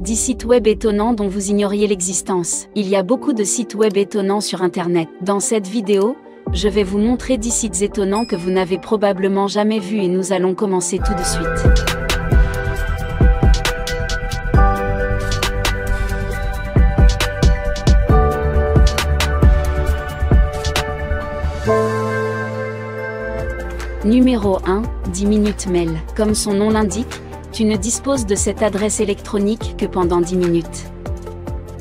10 sites web étonnants dont vous ignoriez l'existence. Il y a beaucoup de sites web étonnants sur Internet. Dans cette vidéo, je vais vous montrer 10 sites étonnants que vous n'avez probablement jamais vus et nous allons commencer tout de suite. Numéro 1, 10 minutes mail. Comme son nom l'indique, tu ne disposes de cette adresse électronique que pendant 10 minutes.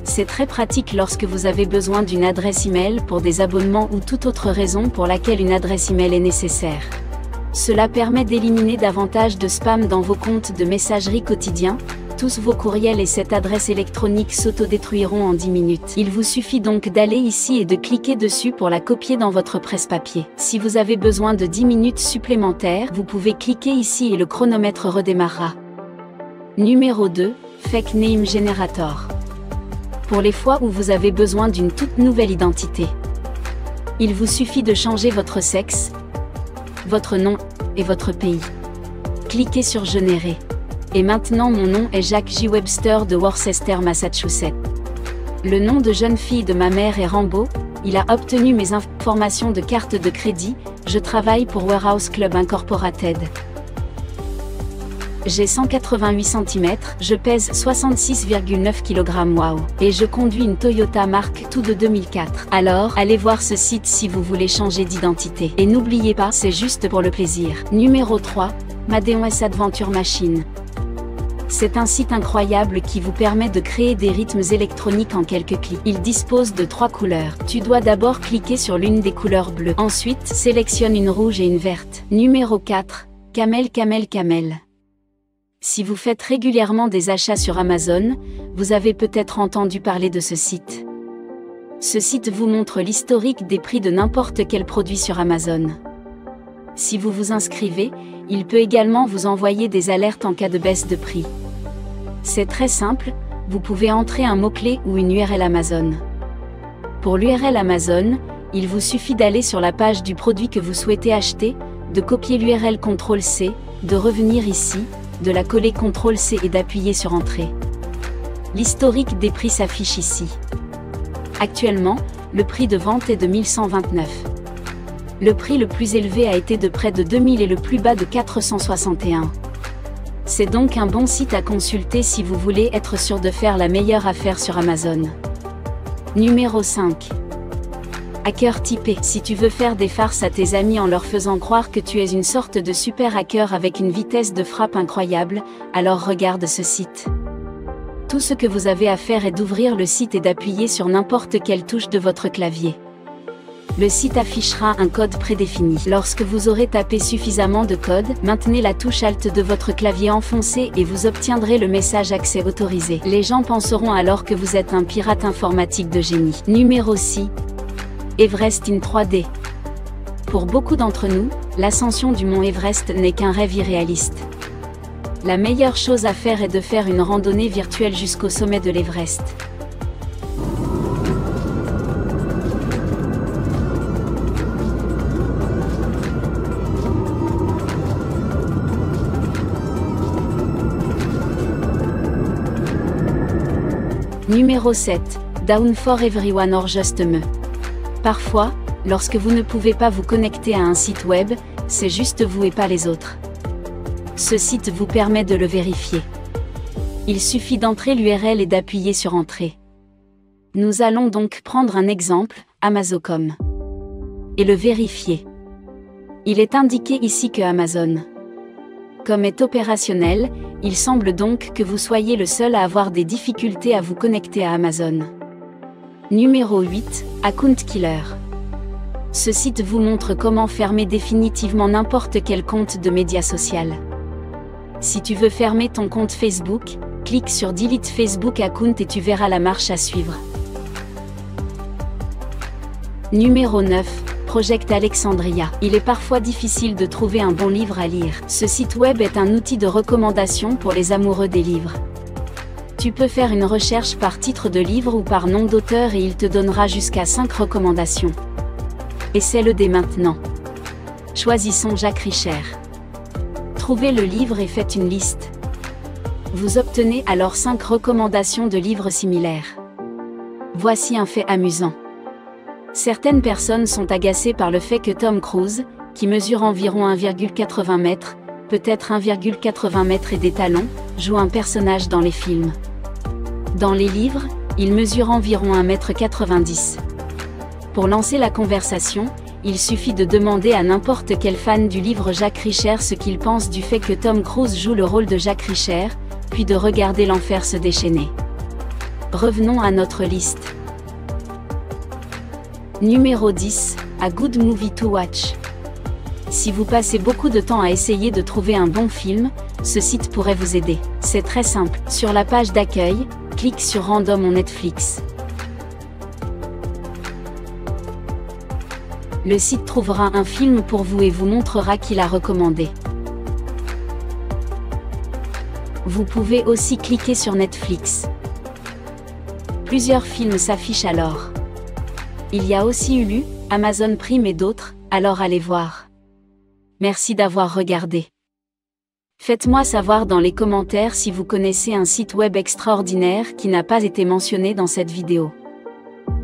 C'est très pratique lorsque vous avez besoin d'une adresse email pour des abonnements ou toute autre raison pour laquelle une adresse email est nécessaire. Cela permet d'éliminer davantage de spam dans vos comptes de messagerie quotidiens. Tous vos courriels et cette adresse électronique s'autodétruiront en 10 minutes. Il vous suffit donc d'aller ici et de cliquer dessus pour la copier dans votre presse-papier. Si vous avez besoin de 10 minutes supplémentaires, vous pouvez cliquer ici et le chronomètre redémarrera. Numéro 2, Fake Name Generator. Pour les fois où vous avez besoin d'une toute nouvelle identité. Il vous suffit de changer votre sexe, votre nom et votre pays. Cliquez sur Générer. Et maintenant mon nom est Jacques J. Webster de Worcester, Massachusetts. Le nom de jeune fille de ma mère est Rambo, il a obtenu mes informations de carte de crédit, je travaille pour Warehouse Club Incorporated. J'ai 188 cm, je pèse 66,9 kg wow. Et je conduis une Toyota Mark II de 2004. Alors, allez voir ce site si vous voulez changer d'identité. Et n'oubliez pas, c'est juste pour le plaisir. Numéro 3, Madeon S Adventure Machine. C'est un site incroyable qui vous permet de créer des rythmes électroniques en quelques clics. Il dispose de 3 couleurs. Tu dois d'abord cliquer sur l'une des couleurs bleues. Ensuite, sélectionne une rouge et une verte. Numéro 4, Camel. Si vous faites régulièrement des achats sur Amazon, vous avez peut-être entendu parler de ce site. Ce site vous montre l'historique des prix de n'importe quel produit sur Amazon. Si vous vous inscrivez, il peut également vous envoyer des alertes en cas de baisse de prix. C'est très simple, vous pouvez entrer un mot-clé ou une URL Amazon. Pour l'URL Amazon, il vous suffit d'aller sur la page du produit que vous souhaitez acheter, de copier l'URL CTRL-C, de revenir ici, de la coller CTRL-C et d'appuyer sur Entrée. L'historique des prix s'affiche ici. Actuellement, le prix de vente est de 1129. Le prix le plus élevé a été de près de 2000 et le plus bas de 461. C'est donc un bon site à consulter si vous voulez être sûr de faire la meilleure affaire sur Amazon. Numéro 5. Hacker typé. Si tu veux faire des farces à tes amis en leur faisant croire que tu es une sorte de super hacker avec une vitesse de frappe incroyable, alors regarde ce site. Tout ce que vous avez à faire est d'ouvrir le site et d'appuyer sur n'importe quelle touche de votre clavier. Le site affichera un code prédéfini. Lorsque vous aurez tapé suffisamment de code, maintenez la touche Alt de votre clavier enfoncée et vous obtiendrez le message accès autorisé. Les gens penseront alors que vous êtes un pirate informatique de génie. Numéro 6. Everest in 3D. Pour beaucoup d'entre nous, l'ascension du mont Everest n'est qu'un rêve irréaliste. La meilleure chose à faire est de faire une randonnée virtuelle jusqu'au sommet de l'Everest. Numéro 7. Down for everyone or just me. Parfois, lorsque vous ne pouvez pas vous connecter à un site web, c'est juste vous et pas les autres. Ce site vous permet de le vérifier. Il suffit d'entrer l'URL et d'appuyer sur Entrée. Nous allons donc prendre un exemple, Amazon.com. Et le vérifier. Il est indiqué ici que Amazon.com est opérationnel, il semble donc que vous soyez le seul à avoir des difficultés à vous connecter à Amazon. Numéro 8, Account Killer. Ce site vous montre comment fermer définitivement n'importe quel compte de média social. Si tu veux fermer ton compte Facebook, clique sur Delete Facebook Account et tu verras la marche à suivre. Numéro 9, Project Alexandria. Il est parfois difficile de trouver un bon livre à lire. Ce site web est un outil de recommandation pour les amoureux des livres. Tu peux faire une recherche par titre de livre ou par nom d'auteur et il te donnera jusqu'à 5 recommandations. Essaie-le dès maintenant. Choisissons Jack Reacher. Trouvez le livre et faites une liste. Vous obtenez alors 5 recommandations de livres similaires. Voici un fait amusant. Certaines personnes sont agacées par le fait que Tom Cruise, qui mesure environ 1,80 m, peut-être 1,80 m et des talons, joue un personnage dans les films. Dans les livres, il mesure environ 1,90 m. Pour lancer la conversation, il suffit de demander à n'importe quel fan du livre Jack Reacher ce qu'il pense du fait que Tom Cruise joue le rôle de Jack Reacher, puis de regarder l'enfer se déchaîner. Revenons à notre liste. Numéro 10, A Good Movie to Watch. Si vous passez beaucoup de temps à essayer de trouver un bon film, ce site pourrait vous aider. C'est très simple. Sur la page d'accueil, clique sur Random on Netflix. Le site trouvera un film pour vous et vous montrera qui l'a recommandé. Vous pouvez aussi cliquer sur Netflix. Plusieurs films s'affichent alors. Il y a aussi Hulu, Amazon Prime et d'autres, alors allez voir. Merci d'avoir regardé. Faites-moi savoir dans les commentaires si vous connaissez un site web extraordinaire qui n'a pas été mentionné dans cette vidéo.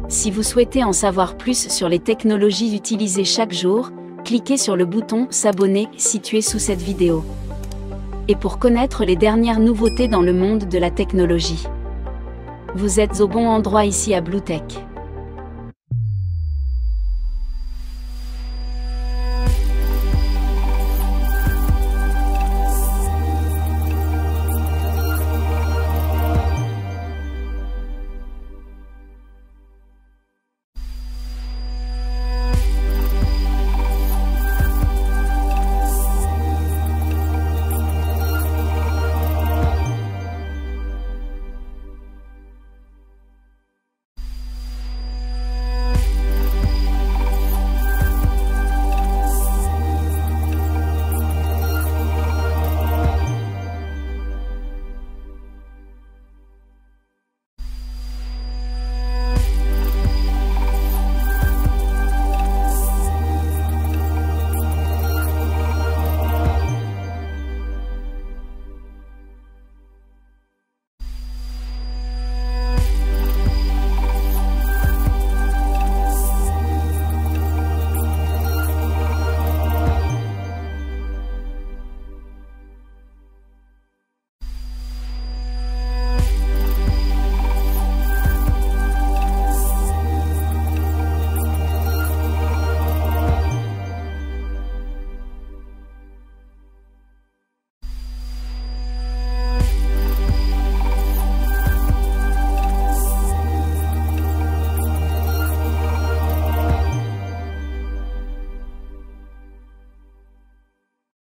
Si vous souhaitez en savoir plus sur les technologies utilisées chaque jour, cliquez sur le bouton s'abonner situé sous cette vidéo. Et pour connaître les dernières nouveautés dans le monde de la technologie. Vous êtes au bon endroit ici à Bluetech.